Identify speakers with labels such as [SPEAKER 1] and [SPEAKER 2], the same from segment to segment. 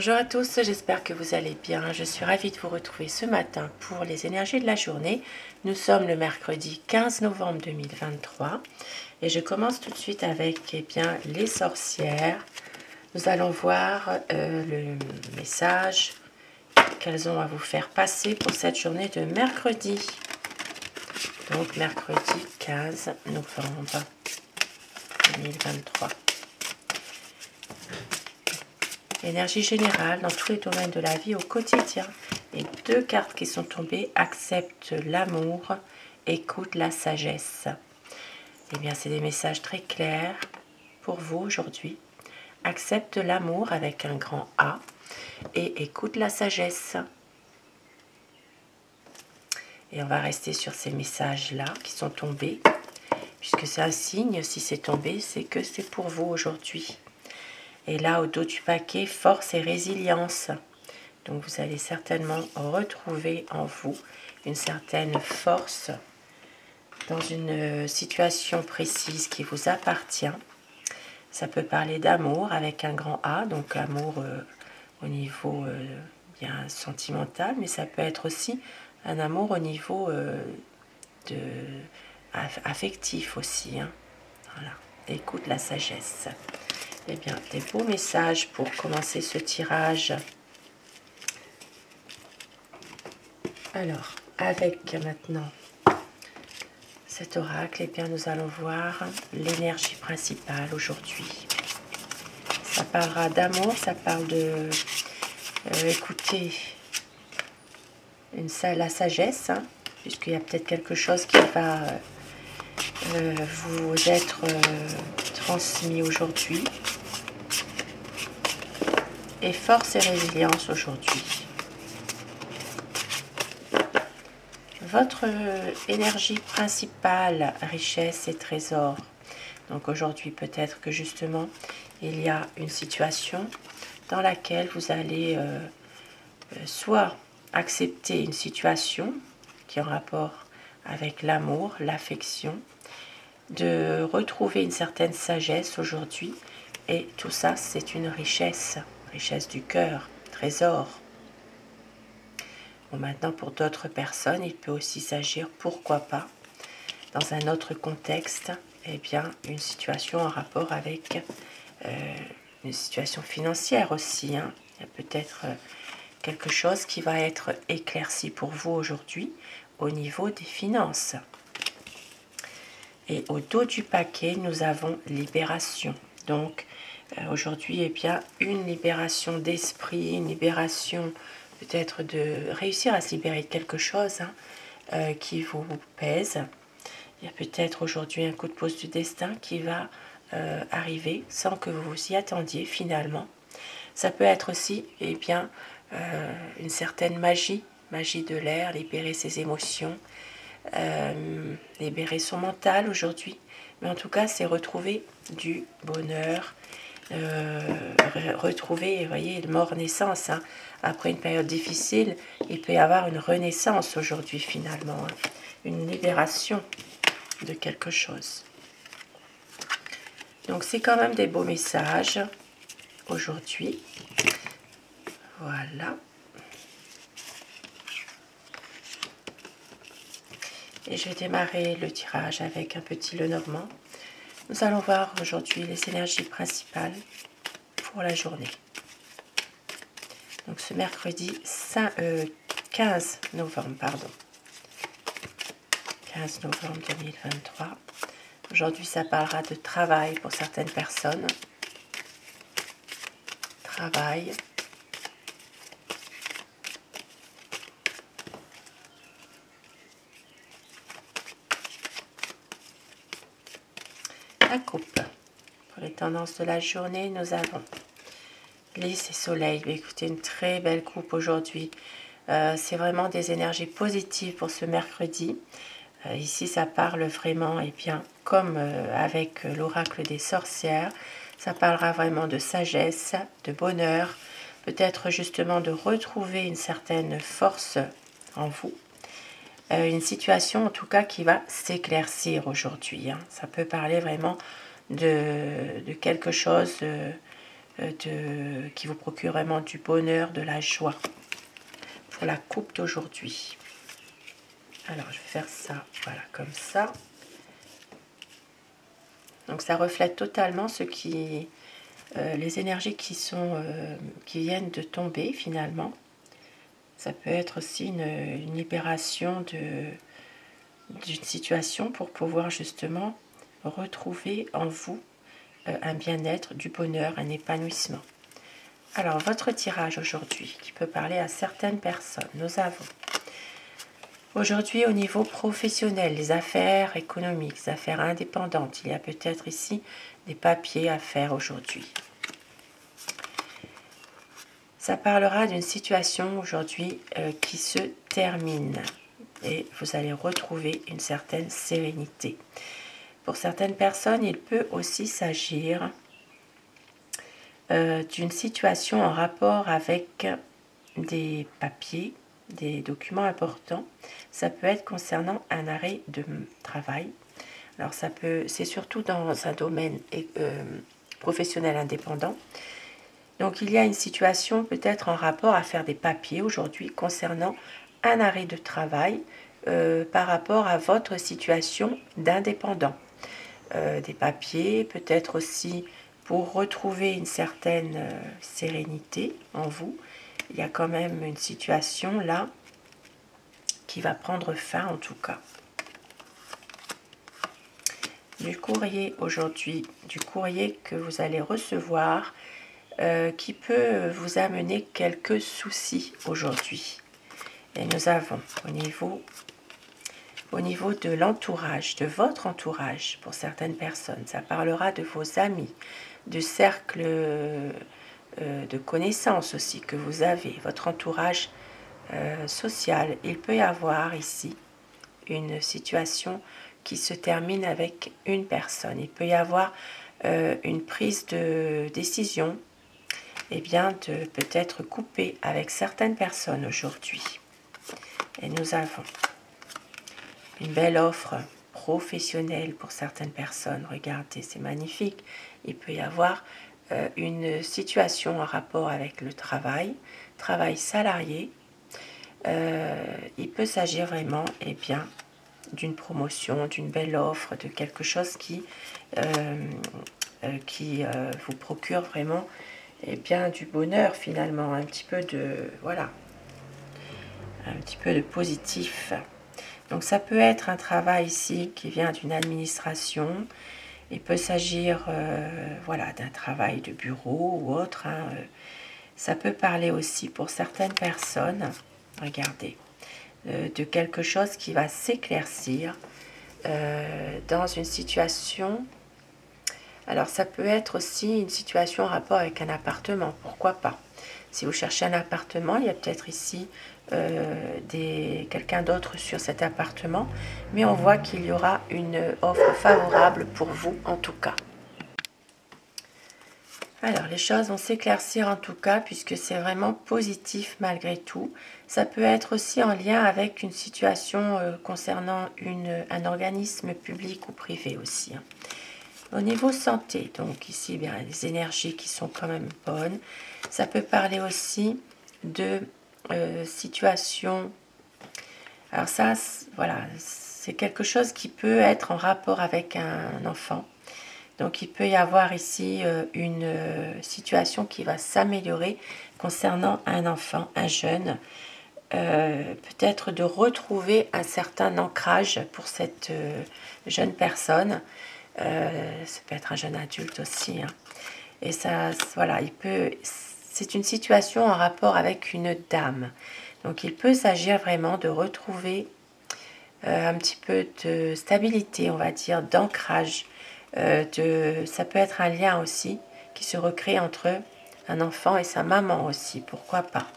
[SPEAKER 1] Bonjour à tous, j'espère que vous allez bien. Je suis ravie de vous retrouver ce matin pour les énergies de la journée. Nous sommes le mercredi 15 novembre 2023 et je commence tout de suite avec les sorcières. Nous allons voir le message qu'elles ont à vous faire passer pour cette journée de mercredi. Donc mercredi 15 novembre 2023. Énergie générale dans tous les domaines de la vie au quotidien. Les deux cartes qui sont tombées: accepte l'amour, écoute la sagesse. Eh bien, c'est des messages très clairs pour vous aujourd'hui. Accepte l'amour avec un grand A et écoute la sagesse. Et on va rester sur ces messages-là qui sont tombés, puisque c'est un signe, si c'est tombé, c'est que c'est pour vous aujourd'hui. Et là, au dos du paquet, force et résilience. Donc, vous allez certainement retrouver en vous une certaine force dans une situation précise qui vous appartient. Ça peut parler d'amour avec un grand A, donc amour au niveau bien sentimental, mais ça peut être aussi un amour au niveau affectif aussi. Hein. Voilà. Écoute la sagesse. Eh bien, des beaux messages pour commencer ce tirage. Alors, avec maintenant cet oracle, eh bien, nous allons voir l'énergie principale aujourd'hui. Ça parlera d'amour, ça parle de écouter la sagesse, hein, puisqu'il y a peut-être quelque chose qui va vous être transmis aujourd'hui. Et force et résilience aujourd'hui. Votre énergie principale, richesse et trésor. Donc aujourd'hui, peut-être que justement, il y a une situation dans laquelle vous allez soit accepter une situation qui est en rapport avec l'amour, l'affection, de retrouver une certaine sagesse aujourd'hui. Et tout ça, c'est une richesse. Richesse du cœur, trésor. Bon, maintenant, pour d'autres personnes, il peut aussi s'agir, pourquoi pas, dans un autre contexte, eh bien, une situation en rapport avec une situation financière aussi. Hein. Il y a peut-être quelque chose qui va être éclairci pour vous aujourd'hui au niveau des finances. Et au dos du paquet, nous avons libération. Donc, aujourd'hui, eh bien, une libération d'esprit, une libération peut-être de réussir à se libérer de quelque chose qui vous pèse. Il y a peut-être aujourd'hui un coup de pouce du destin qui va arriver sans que vous vous y attendiez finalement. Ça peut être aussi eh bien, une certaine magie de l'air, libérer ses émotions, libérer son mental aujourd'hui. Mais en tout cas, c'est retrouver du bonheur, retrouver, vous voyez, le mort-naissance. Hein. Après une période difficile, il peut y avoir une renaissance aujourd'hui finalement. Hein. Une libération de quelque chose. Donc c'est quand même des beaux messages aujourd'hui. Voilà. Et je vais démarrer le tirage avec un petit Lenormand. Nous allons voir aujourd'hui les énergies principales pour la journée. Donc ce mercredi 15 novembre, pardon. 15 novembre 2023. Aujourd'hui, ça parlera de travail pour certaines personnes. Travail. La coupe. Pour les tendances de la journée, nous avons Lys et Soleil. Écoutez, une très belle coupe aujourd'hui. C'est vraiment des énergies positives pour ce mercredi. Ici, ça parle vraiment, et bien, comme avec l'oracle des sorcières, ça parlera vraiment de sagesse, de bonheur, peut-être justement de retrouver une certaine force en vous. Une situation en tout cas qui va s'éclaircir aujourd'hui. Hein. Ça peut parler vraiment de quelque chose qui vous procure vraiment du bonheur, de la joie pour la coupe d'aujourd'hui. Alors, je vais faire ça, voilà, comme ça. Donc, ça reflète totalement les énergies qui viennent de tomber, finalement. Ça peut être aussi une libération d'une situation pour pouvoir justement retrouver en vous un bien-être, du bonheur, un épanouissement. Alors, votre tirage aujourd'hui, qui peut parler à certaines personnes, nous avons aujourd'hui au niveau professionnel, les affaires économiques, les affaires indépendantes. Il y a peut-être ici des papiers à faire aujourd'hui. Ça parlera d'une situation aujourd'hui qui se termine et vous allez retrouver une certaine sérénité. Pour certaines personnes, il peut aussi s'agir d'une situation en rapport avec des papiers, des documents importants. Ça peut être concernant un arrêt de travail. Alors c'est surtout dans un domaine professionnel indépendant. Donc il y a une situation peut-être en rapport à faire des papiers aujourd'hui concernant un arrêt de travail par rapport à votre situation d'indépendant. Des papiers, peut-être aussi pour retrouver une certaine sérénité en vous. Il y a quand même une situation là qui va prendre fin en tout cas. Du courrier aujourd'hui, du courrier que vous allez recevoir qui peut vous amener quelques soucis aujourd'hui. Et nous avons au niveau de l'entourage, de votre entourage, pour certaines personnes, ça parlera de vos amis, du cercle de connaissances aussi que vous avez, votre entourage social. Il peut y avoir ici une situation qui se termine avec une personne. Il peut y avoir une prise de décision, et bien de peut-être couper avec certaines personnes aujourd'hui. Et nous avons une belle offre professionnelle pour certaines personnes. Regardez, c'est magnifique. Il peut y avoir une situation en rapport avec le travail salarié. Il peut s'agir vraiment bien, d'une promotion, d'une belle offre, de quelque chose qui vous procure vraiment bien du bonheur finalement, un petit peu de un petit peu de positif. Donc ça peut être un travail ici qui vient d'une administration. Il peut s'agir d'un travail de bureau ou autre. Ça peut parler aussi pour certaines personnes, regardez, de quelque chose qui va s'éclaircir dans une situation. Alors ça peut être aussi une situation en rapport avec un appartement, pourquoi pas. Si vous cherchez un appartement, il y a peut-être ici quelqu'un d'autre sur cet appartement, mais on voit qu'il y aura une offre favorable pour vous en tout cas. Alors les choses vont s'éclaircir en tout cas puisque c'est vraiment positif malgré tout. Ça peut être aussi en lien avec une situation concernant un organisme public ou privé aussi. Au niveau santé, donc ici, bien, les énergies qui sont quand même bonnes. Ça peut parler aussi de situations. Alors ça, voilà, c'est quelque chose qui peut être en rapport avec un enfant. Donc il peut y avoir ici une situation qui va s'améliorer concernant un enfant, un jeune. Peut-être de retrouver un certain ancrage pour cette jeune personne. Ça peut être un jeune adulte aussi. Et ça, voilà, c'est une situation en rapport avec une dame. Donc il peut s'agir vraiment de retrouver un petit peu de stabilité, on va dire, d'ancrage. Ça peut être un lien aussi qui se recrée entre un enfant et sa maman aussi, pourquoi pas.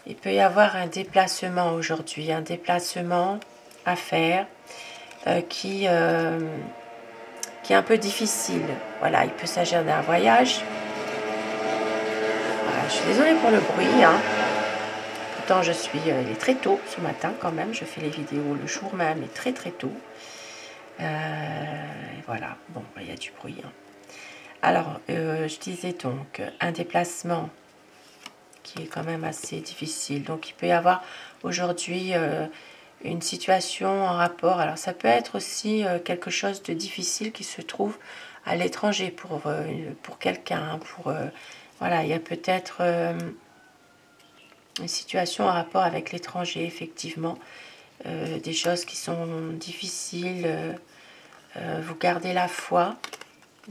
[SPEAKER 1] Il peut y avoir un déplacement aujourd'hui, un déplacement à faire qui est un peu difficile. Voilà, il peut s'agir d'un voyage. Voilà, je suis désolée pour le bruit. Pourtant, il est très tôt ce matin quand même. Je fais les vidéos le jour même et très très tôt. Voilà, bon, il y a du bruit. Hein. Alors, je disais donc, un déplacement qui est quand même assez difficile. Donc, il peut y avoir aujourd'hui une situation en rapport. Alors, ça peut être aussi quelque chose de difficile qui se trouve à l'étranger pour quelqu'un. Voilà, il y a peut-être une situation en rapport avec l'étranger, effectivement. Des choses qui sont difficiles. Vous gardez la foi.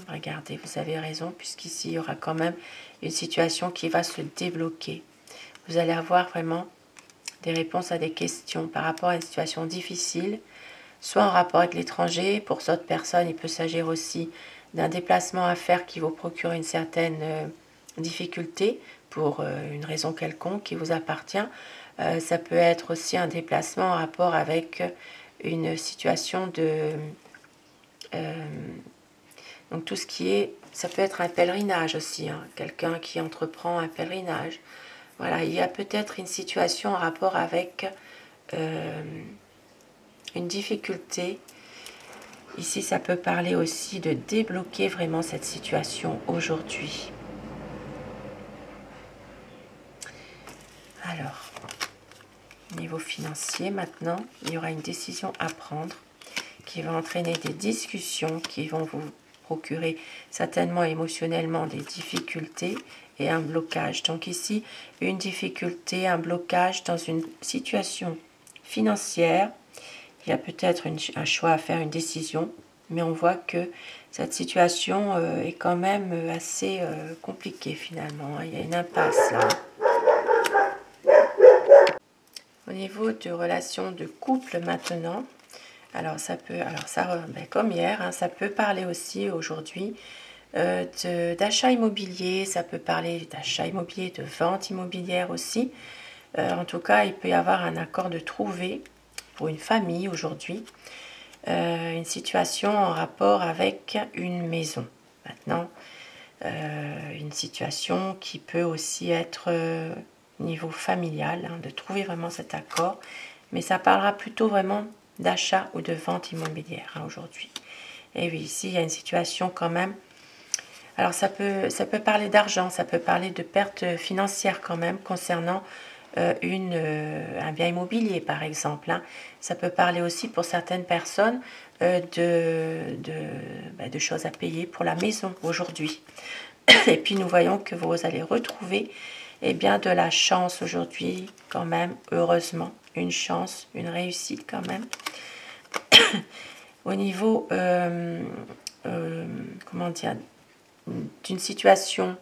[SPEAKER 1] Regardez, vous avez raison, puisqu'ici, il y aura quand même une situation qui va se débloquer. Vous allez avoir vraiment des réponses à des questions par rapport à une situation difficile, soit en rapport avec l'étranger. Pour d'autres personnes, il peut s'agir aussi d'un déplacement à faire qui vous procure une certaine difficulté pour une raison quelconque qui vous appartient. Ça peut être aussi un déplacement en rapport avec une situation de... donc tout ce qui est... Ça peut être un pèlerinage aussi, hein, quelqu'un qui entreprend un pèlerinage. Voilà, il y a peut-être une situation en rapport avec une difficulté. Ici, ça peut parler aussi de débloquer vraiment cette situation aujourd'hui. Alors, niveau financier maintenant, il y aura une décision à prendre qui va entraîner des discussions qui vont vous procurer certainement émotionnellement des difficultés et un blocage. Donc ici, une difficulté, un blocage dans une situation financière. Il y a peut-être un choix à faire, une décision, mais on voit que cette situation est quand même assez compliquée finalement. Il y a une impasse là. Au niveau de relations de couple maintenant, alors ça peut, comme hier, hein, ça peut parler aussi aujourd'hui d'achat immobilier, ça peut parler d'achat immobilier, de vente immobilière aussi. En tout cas, il peut y avoir un accord de trouver pour une famille aujourd'hui, une situation en rapport avec une maison. Maintenant, une situation qui peut aussi être niveau familial, hein, de trouver vraiment cet accord, mais ça parlera plutôt vraiment d'achat ou de vente immobilière hein, aujourd'hui. Et oui, ici, il y a une situation quand même. Alors, ça peut parler d'argent, ça peut parler de pertes financières quand même concernant un bien immobilier, par exemple. Hein. Ça peut parler aussi pour certaines personnes de choses à payer pour la maison aujourd'hui. Et puis, nous voyons que vous allez retrouver bien, de la chance aujourd'hui, quand même, heureusement. Une chance, une réussite quand même. Au niveau, comment dire, d'une situation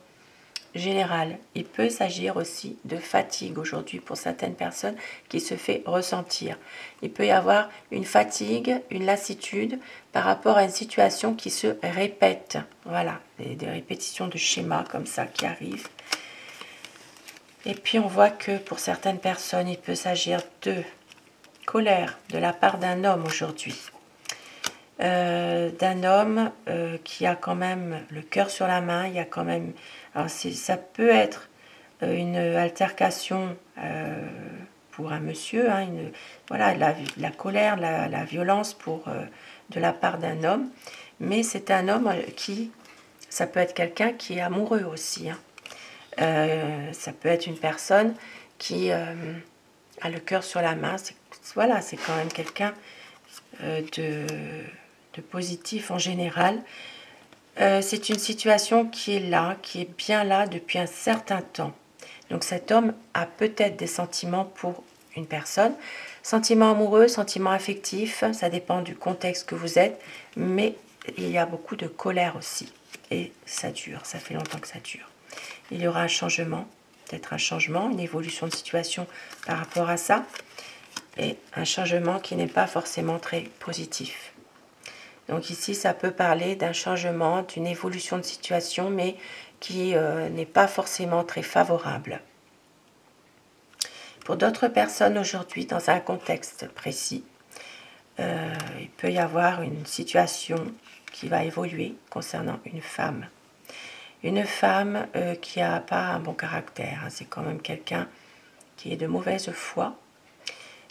[SPEAKER 1] générale, il peut s'agir aussi de fatigue aujourd'hui pour certaines personnes qui se fait ressentir. Il peut y avoir une fatigue, une lassitude par rapport à une situation qui se répète. Voilà, des répétitions de schémas comme ça qui arrivent. Et puis on voit que pour certaines personnes, il peut s'agir de colère de la part d'un homme aujourd'hui. D'un homme qui a quand même le cœur sur la main. Il y a quand même... Alors ça peut être une altercation pour un monsieur. Hein, voilà, la colère, la violence de la part d'un homme. Mais c'est un homme qui... Ça peut être quelqu'un qui est amoureux aussi. Hein. Ça peut être une personne qui a le cœur sur la main. Voilà, c'est quand même quelqu'un de positif en général. C'est une situation qui est là, qui est bien là depuis un certain temps. Donc cet homme a peut-être des sentiments pour une personne. Sentiments amoureux, sentiments affectifs, ça dépend du contexte que vous êtes. Mais il y a beaucoup de colère aussi. Et ça dure, ça fait longtemps que ça dure. Il y aura un changement, peut-être un changement, une évolution de situation par rapport à ça. Et un changement qui n'est pas forcément très positif. Donc ici, ça peut parler d'un changement, d'une évolution de situation, mais qui n'est pas forcément très favorable. Pour d'autres personnes aujourd'hui, dans un contexte précis, il peut y avoir une situation qui va évoluer concernant une femme. Une femme qui n'a pas un bon caractère, hein, c'est quand même quelqu'un qui est de mauvaise foi.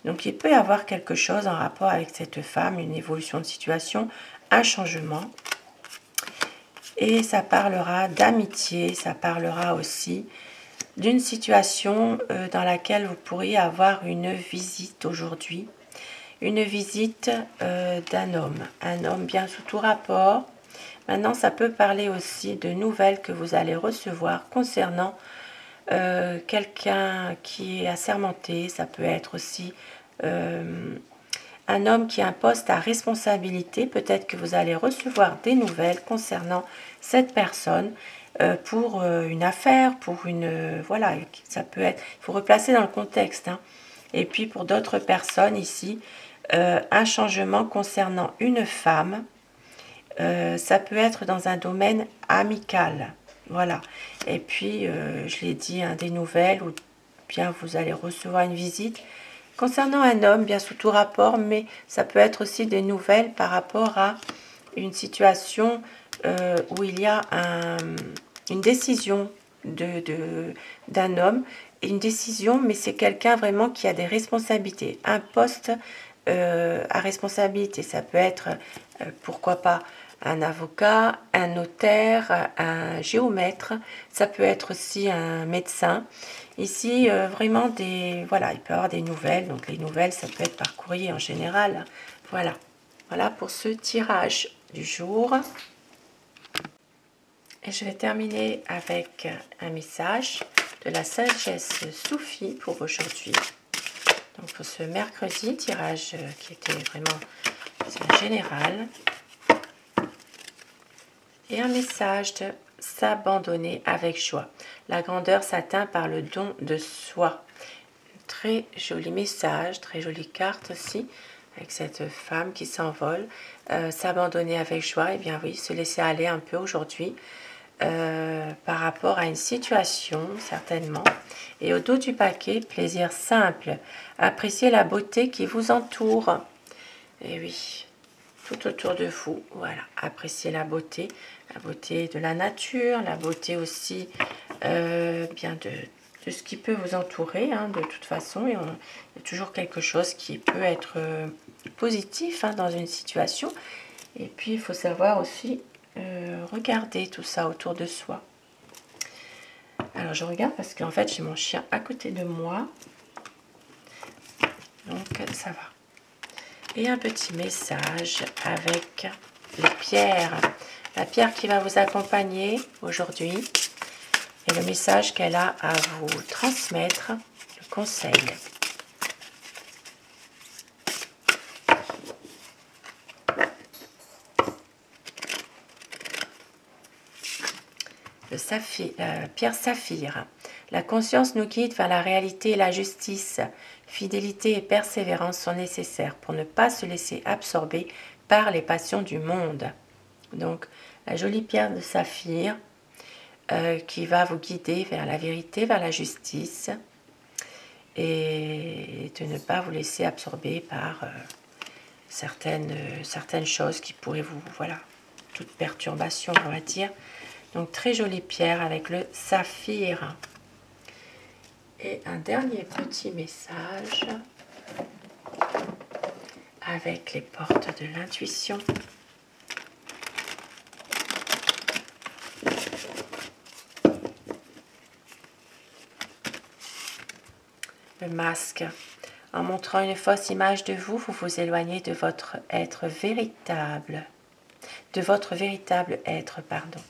[SPEAKER 1] Donc il peut y avoir quelque chose en rapport avec cette femme, une évolution de situation, un changement. Et ça parlera d'amitié, ça parlera aussi d'une situation dans laquelle vous pourriez avoir une visite aujourd'hui. Une visite d'un homme, un homme bien sous tout rapport. Maintenant, ça peut parler aussi de nouvelles que vous allez recevoir concernant quelqu'un qui est assermenté. Ça peut être aussi un homme qui a un poste à responsabilité. Peut-être que vous allez recevoir des nouvelles concernant cette personne pour une affaire, pour une... voilà, ça peut être... Il faut replacer dans le contexte. Hein. Et puis pour d'autres personnes ici, un changement concernant une femme. Ça peut être dans un domaine amical. Voilà. Et puis, je l'ai dit, hein, des nouvelles ou bien vous allez recevoir une visite. Concernant un homme, bien sous tout rapport, mais ça peut être aussi des nouvelles par rapport à une situation où il y a une décision d'un homme. Une décision, mais c'est quelqu'un vraiment qui a des responsabilités. Un poste à responsabilité. Ça peut être, pourquoi pas, un avocat, un notaire, un géomètre. Ça peut être aussi un médecin. Ici, vraiment, voilà, il peut y avoir des nouvelles. Donc, les nouvelles, ça peut être par courrier en général. Voilà. Voilà pour ce tirage du jour. Et je vais terminer avec un message de la sagesse soufie pour aujourd'hui. Donc, pour ce mercredi, tirage qui était vraiment général. Et un message de s'abandonner avec joie. La grandeur s'atteint par le don de soi. Très joli message, très jolie carte aussi, avec cette femme qui s'envole. S'abandonner avec joie, et bien oui, se laisser aller un peu aujourd'hui par rapport à une situation, certainement. Et au dos du paquet, plaisir simple. Appréciez la beauté qui vous entoure. Et oui, tout autour de vous, voilà, appréciez la beauté de la nature, la beauté aussi bien de ce qui peut vous entourer, hein, de toute façon. Et il y a toujours quelque chose qui peut être positif hein, dans une situation. Et puis, il faut savoir aussi regarder tout ça autour de soi. Alors, je regarde parce qu'en fait, j'ai mon chien à côté de moi. Donc, ça va. Et un petit message avec les pierres. La pierre qui va vous accompagner aujourd'hui. Et le message qu'elle a à vous transmettre, le conseil. La pierre saphir. La conscience nous guide vers la réalité et la justice. Fidélité et persévérance sont nécessaires pour ne pas se laisser absorber par les passions du monde. Donc, la jolie pierre de saphir qui va vous guider vers la vérité, vers la justice et de ne pas vous laisser absorber par certaines choses qui pourraient vous, voilà, toute perturbation, on va dire. Donc, très jolie pierre avec le saphir. Et un dernier petit message avec les portes de l'intuition. Le masque. En montrant une fausse image de vous, vous vous éloignez de votre être véritable. De votre véritable être, pardon.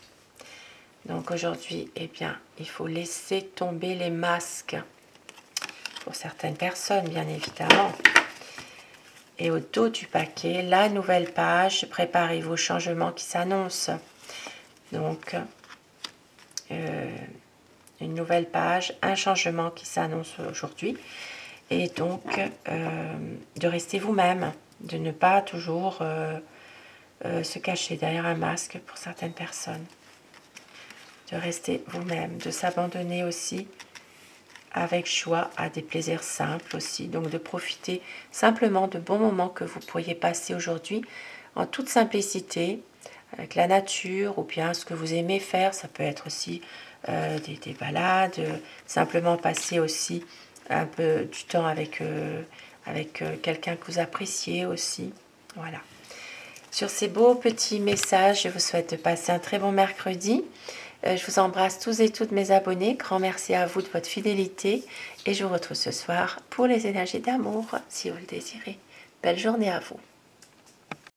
[SPEAKER 1] Donc aujourd'hui, eh bien, il faut laisser tomber les masques. Pour certaines personnes, bien évidemment. Et au dos du paquet, la nouvelle page, préparez vos changements qui s'annoncent. Donc, une nouvelle page, un changement qui s'annonce aujourd'hui. Et donc, de rester vous-même, de ne pas toujours se cacher derrière un masque pour certaines personnes. De rester vous-même, de s'abandonner aussi avec joie à des plaisirs simples aussi. Donc, de profiter simplement de bons moments que vous pourriez passer aujourd'hui en toute simplicité, avec la nature ou bien ce que vous aimez faire. Ça peut être aussi des balades, simplement passer aussi un peu du temps avec avec quelqu'un que vous appréciez aussi. Voilà. Sur ces beaux petits messages, je vous souhaite de passer un très bon mercredi. Je vous embrasse tous et toutes mes abonnés. Grand merci à vous de votre fidélité. Et je vous retrouve ce soir pour les énergies d'amour, si vous le désirez. Belle journée à vous.